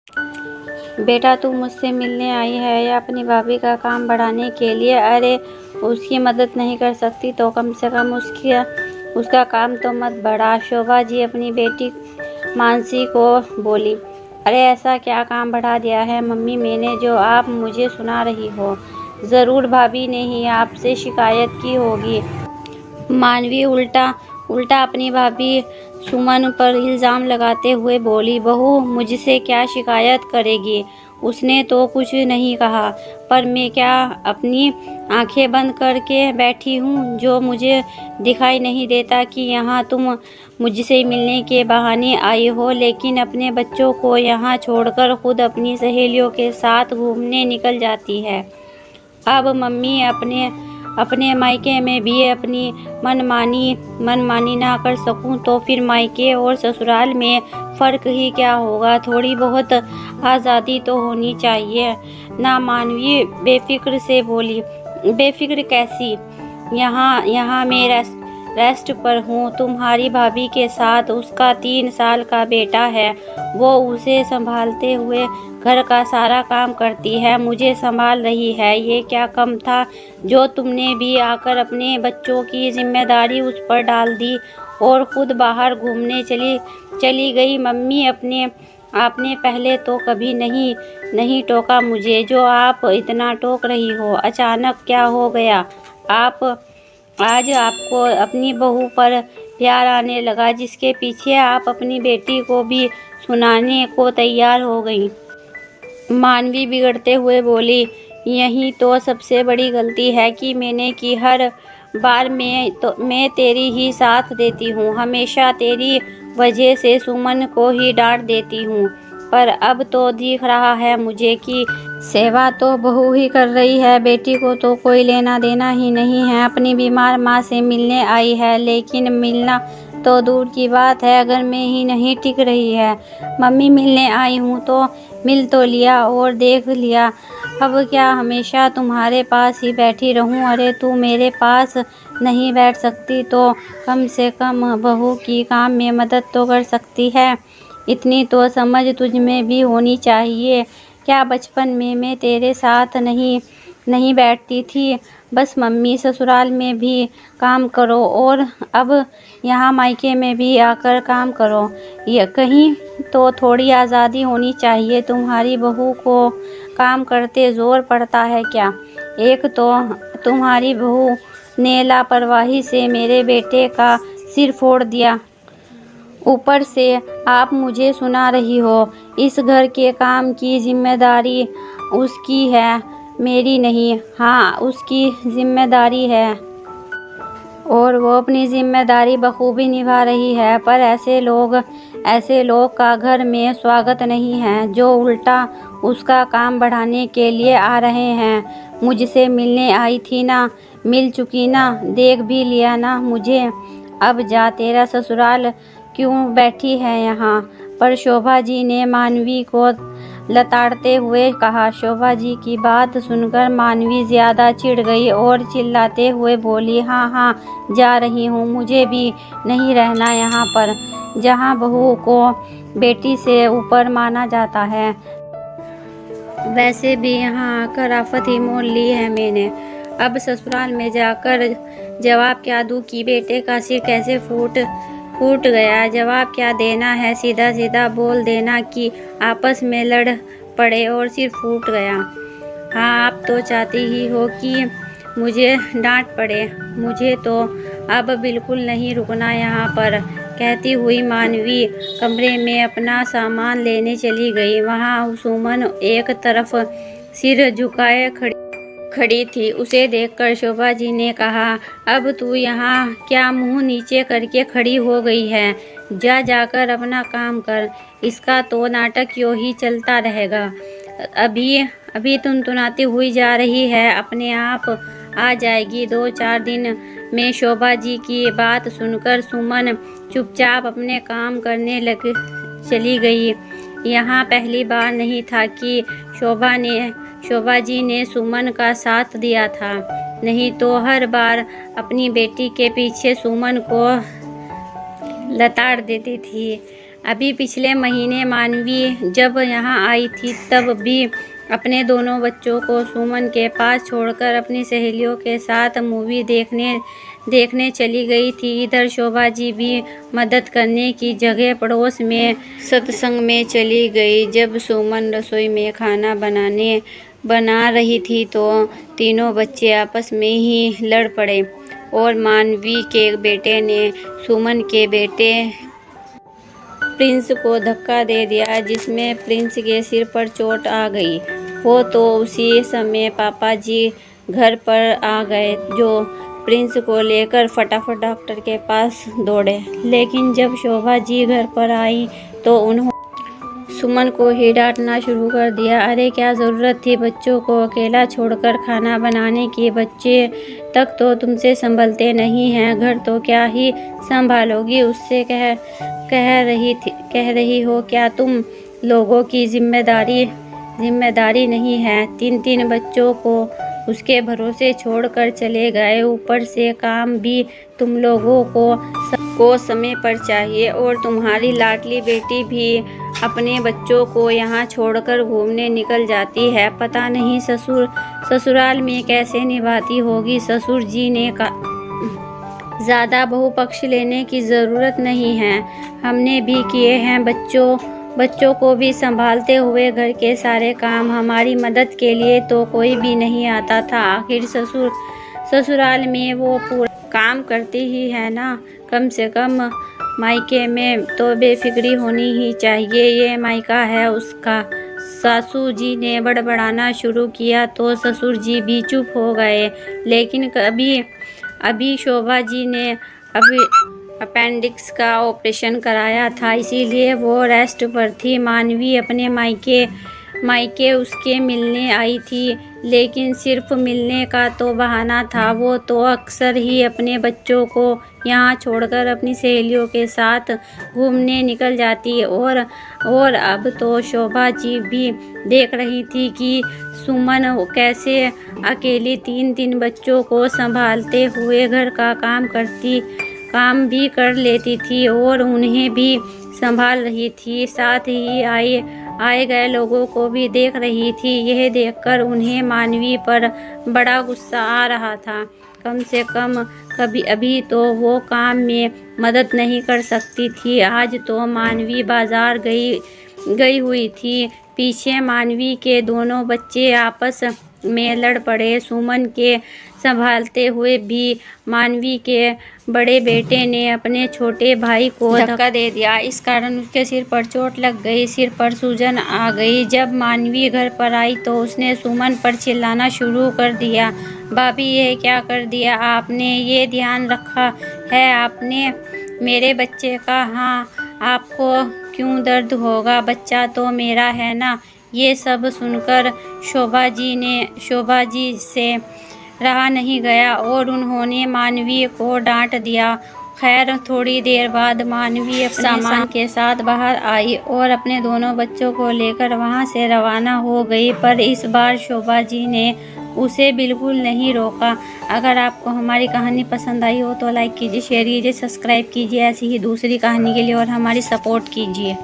बेटा तू मुझसे मिलने आई है या अपनी भाभी का काम बढ़ाने के लिए? अरे उसकी मदद नहीं कर सकती तो कम से कम उसका काम तो मत बढ़ा। शोभा जी अपनी बेटी मानसी को बोली। अरे ऐसा क्या काम बढ़ा दिया है मम्मी मैंने जो आप मुझे सुना रही हो? ज़रूर भाभी ने ही आपसे शिकायत की होगी। मानवी उल्टा अपनी भाभी सुमन पर इल्ज़ाम लगाते हुए बोली। बहू मुझसे क्या शिकायत करेगी? उसने तो कुछ नहीं कहा, पर मैं क्या अपनी आंखें बंद करके बैठी हूँ जो मुझे दिखाई नहीं देता कि यहाँ तुम मुझसे मिलने के बहाने आई हो, लेकिन अपने बच्चों को यहाँ छोड़कर खुद अपनी सहेलियों के साथ घूमने निकल जाती है। अब मम्मी अपने मायके में भी अपनी मनमानी ना कर सकूं तो फिर मायके और ससुराल में फ़र्क ही क्या होगा? थोड़ी बहुत आज़ादी तो होनी चाहिए ना। मानवी बेफिक्र से बोली। बेफिक्र कैसी? यहाँ मैं रेस्ट पर हूँ। तुम्हारी भाभी के साथ उसका 3 साल का बेटा है, वो उसे संभालते हुए घर का सारा काम करती है, मुझे संभाल रही है। ये क्या कम था जो तुमने भी आकर अपने बच्चों की जिम्मेदारी उस पर डाल दी और खुद बाहर घूमने चली गई? मम्मी आपने पहले तो कभी नहीं टोका मुझे जो आप इतना टोक रही हो। अचानक क्या हो गया? आज आपको अपनी बहू पर प्यार आने लगा, जिसके पीछे आप अपनी बेटी को भी सुनाने को तैयार हो गई। मानवी बिगड़ते हुए बोली। यही तो सबसे बड़ी गलती है कि मैंने की। हर बार मैं तेरी ही साथ देती हूँ, हमेशा तेरी वजह से सुमन को ही डांट देती हूँ, पर अब तो दिख रहा है मुझे कि सेवा तो बहू ही कर रही है। बेटी को तो कोई लेना देना ही नहीं है। अपनी बीमार माँ से मिलने आई है, लेकिन मिलना तो दूर की बात है, घर में ही नहीं टिक रही है। मम्मी मिलने आई हूँ तो मिल तो लिया और देख लिया, अब क्या हमेशा तुम्हारे पास ही बैठी रहूं? अरे तू मेरे पास नहीं बैठ सकती तो कम से कम बहू की काम में मदद तो कर सकती है। इतनी तो समझ तुझ में भी होनी चाहिए। क्या बचपन में मैं तेरे साथ नहीं बैठती थी? बस मम्मी ससुराल में भी काम करो और अब यहाँ मायके में भी आकर काम करो। ये कहीं तो थोड़ी आज़ादी होनी चाहिए। तुम्हारी बहू को काम करते ज़ोर पड़ता है क्या? एक तो तुम्हारी बहू ने लापरवाही से मेरे बेटे का सिर फोड़ दिया, ऊपर से आप मुझे सुना रही हो। इस घर के काम की जिम्मेदारी उसकी है, मेरी नहीं। हाँ उसकी जिम्मेदारी है और वो अपनी जिम्मेदारी बखूबी निभा रही है, पर ऐसे लोग का घर में स्वागत नहीं है जो उल्टा उसका काम बढ़ाने के लिए आ रहे हैं। मुझसे मिलने आई थी ना, मिल चुकी ना, देख भी लिया ना मुझे, अब जा। तेरा ससुराल क्यों बैठी है यहाँ? पर शोभा जी ने मानवी को लताड़ते हुए कहा। शोभा जी की बात सुनकर मानवी ज़्यादा चिढ़ गई और चिल्लाते हुए बोली। हाँ जा रही हूँ, मुझे भी नहीं रहना यहाँ पर, जहाँ बहू को बेटी से ऊपर माना जाता है। वैसे भी यहाँ आकर आफत ही मोल ली है मैंने। अब ससुराल में जाकर जवाब क्या दूँ कि बेटे का सिर कैसे फूट गया? जवाब क्या देना है? सीधा बोल देना कि आपस में लड़ पड़े और सिर फूट गया। हाँ आप तो चाहती ही हो कि मुझे डांट पड़े। मुझे तो अब बिल्कुल नहीं रुकना यहाँ पर, कहती हुई मानवी कमरे में अपना सामान लेने चली गई। वहाँ सुमन एक तरफ सिर झुकाए खड़ी थी। उसे देखकर शोभा जी ने कहा, अब तू यहाँ क्या मुंह नीचे करके खड़ी हो गई है? जाकर अपना काम कर, इसका तो नाटक यूं ही चलता रहेगा। अभी तुनतुनाती हुई जा रही है, अपने आप आ जाएगी 2-4 दिन में। शोभा जी की बात सुनकर सुमन चुपचाप अपने काम करने चली गई। यहाँ पहली बार नहीं था कि शोभा जी ने सुमन का साथ दिया था, नहीं तो हर बार अपनी बेटी के पीछे सुमन को लताड़ देती थी। अभी पिछले महीने मानवी जब यहाँ आई थी तब भी अपने दोनों बच्चों को सुमन के पास छोड़कर अपनी सहेलियों के साथ मूवी देखने चली गई थी। इधर शोभा जी भी मदद करने की जगह पड़ोस में सत्संग में चली गई। जब सुमन रसोई में खाना बना रही थी तो तीनों बच्चे आपस में ही लड़ पड़े और मानवी के बेटे ने सुमन के बेटे प्रिंस को धक्का दे दिया, जिसमें प्रिंस के सिर पर चोट आ गई। वो तो उसी समय पापा जी घर पर आ गए, जो प्रिंस को लेकर फटाफट डॉक्टर के पास दौड़े। लेकिन जब शोभा जी घर पर आई तो उन्होंने सुमन को ही डांटना शुरू कर दिया। अरे क्या ज़रूरत थी बच्चों को अकेला छोड़कर खाना बनाने की? बच्चे तक तो तुमसे संभलते नहीं हैं, घर तो क्या ही संभालोगी? उससे कह रही हो क्या तुम लोगों की जिम्मेदारी नहीं है? तीन बच्चों को उसके भरोसे छोड़कर चले गए। ऊपर से काम भी तुम लोगों को समय पर चाहिए और तुम्हारी लाडली बेटी भी अपने बच्चों को यहाँ छोड़कर घूमने निकल जाती है। पता नहीं ससुराल में कैसे निभाती होगी। ससुर जी ने ज़्यादा बहुपक्ष लेने की ज़रूरत नहीं है, हमने भी किए हैं। बच्चों को भी संभालते हुए घर के सारे काम। हमारी मदद के लिए तो कोई भी नहीं आता था। आखिर ससुराल में वो पूरा काम करती ही है ना। कम से कम मायके में तो बेफिक्री होनी ही चाहिए। ये मायका है उसका। सासू जी ने बड़बड़ाना शुरू किया तो ससुर जी भी चुप हो गए। लेकिन अभी शोभा जी ने अपेंडिक्स का ऑपरेशन कराया था, इसीलिए वो रेस्ट पर थी। मानवी अपने मायके उसके मिलने आई थी, लेकिन सिर्फ मिलने का तो बहाना था। वो तो अक्सर ही अपने बच्चों को यहाँ छोड़कर अपनी सहेलियों के साथ घूमने निकल जाती। और अब तो शोभा जी भी देख रही थी कि सुमन कैसे अकेली तीन बच्चों को संभालते हुए घर का काम भी कर लेती थी और उन्हें भी संभाल रही थी। साथ ही आए गए लोगों को भी देख रही थी। यह देखकर उन्हें मानवी पर बड़ा गुस्सा आ रहा था। कम से कम अभी तो वो काम में मदद नहीं कर सकती थी। आज तो मानवी बाजार गई हुई थी। पीछे मानवी के दोनों बच्चे आपस में लड़ पड़े। सुमन के संभालते हुए भी मानवी के बड़े बेटे ने अपने छोटे भाई को धक्का दे दिया। इस कारण उसके सिर पर चोट लग गई, सिर पर सूजन आ गई। जब मानवी घर पर आई तो उसने सुमन पर चिल्लाना शुरू कर दिया। भाभी ये क्या कर दिया आपने? ये ध्यान रखा है आपने मेरे बच्चे का? हाँ, आपको क्यों दर्द होगा? बच्चा तो मेरा है ना। ये सब सुनकर शोभा जी से रहा नहीं गया और उन्होंने मानवी को डांट दिया। खैर थोड़ी देर बाद मानवी अपने सामान के साथ बाहर आई और अपने दोनों बच्चों को लेकर वहां से रवाना हो गई। पर इस बार शोभा जी ने उसे बिल्कुल नहीं रोका। अगर आपको हमारी कहानी पसंद आई हो तो लाइक कीजिए, शेयर कीजिए, सब्सक्राइब कीजिए ऐसी ही दूसरी कहानी के लिए और हमारी सपोर्ट कीजिए।